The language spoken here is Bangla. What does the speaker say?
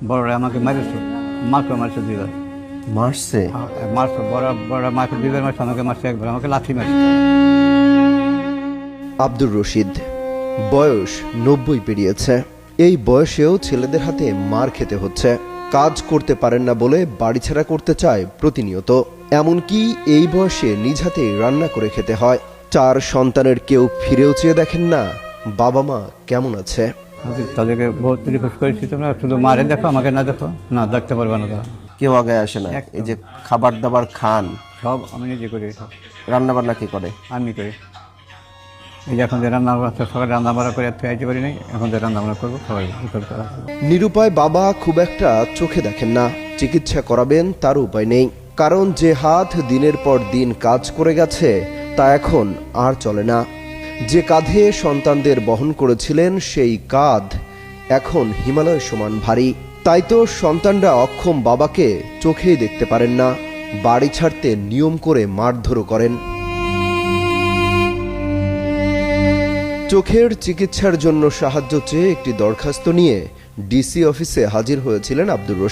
বড়রা আমাকে মারেছে, মাকে মারছে দুইবার। মারছে? মারছে, বড়রা মাকে দুইবার মারছে, আমাকে মারছে একবার, আমাকে লাথি মারছে। আব্দুর রশিদ বয়স 90 পেরিয়েছে। এই বয়সেও ছেলেদের হাতে মার খেতে হচ্ছে। কাজ করতে পারেন না বলে বাড়িছাড়া করতে চায় প্রতিনিয়ত। এমনকি এই বয়সে নিজ হাতে রান্না করে খেতে হয়। 4 সন্তানের কেউ ফিরেও চেয়ে দেখেন না বাবা মা কেমন আছে। আমি তাদেরকে বহুত রিকোয়েস্ট করেছি, তোমরা শুধু মারে দেখো, আমাকে না দেখো, না দেখতে পারবে না তারা। কেউ আগে আসে না? এই যে খাবার দাবার খান, সব আমি নিজে করি, সব রান্না বান্না কি করে? আমি করি। এই যে এখন যে রান্না সকালে রান্না বাড়া করে খাইতে পারি নাই, এখন যে রান্না বান্না করবো সবাই করতে হবে। নিরুপায় বাবা খুব একটা চোখে দেখেন না। চিকিৎসা করাবেন তার উপায় নেই, কারণ যে হাত দিনের পর দিন কাজ করে গেছে তা এখন আর চলে না। যে কাঁধে সন্তানদের বহন করেছিলেন সেই কাঁধ এখন হিমালয় সমান ভারী। তাই তো সন্তানরা অক্ষম বাবাকে চোখেই দেখতে পারেন না, বাড়ি ছাড়তে নিয়ম করে মারধরও করেন। চোখের চিকিৎসার জন্য সাহায্য চেয়ে একটি দরখাস্ত নিয়ে ডিসি অফিসে হাজির হয়েছিলেন আব্দুর রশিদ।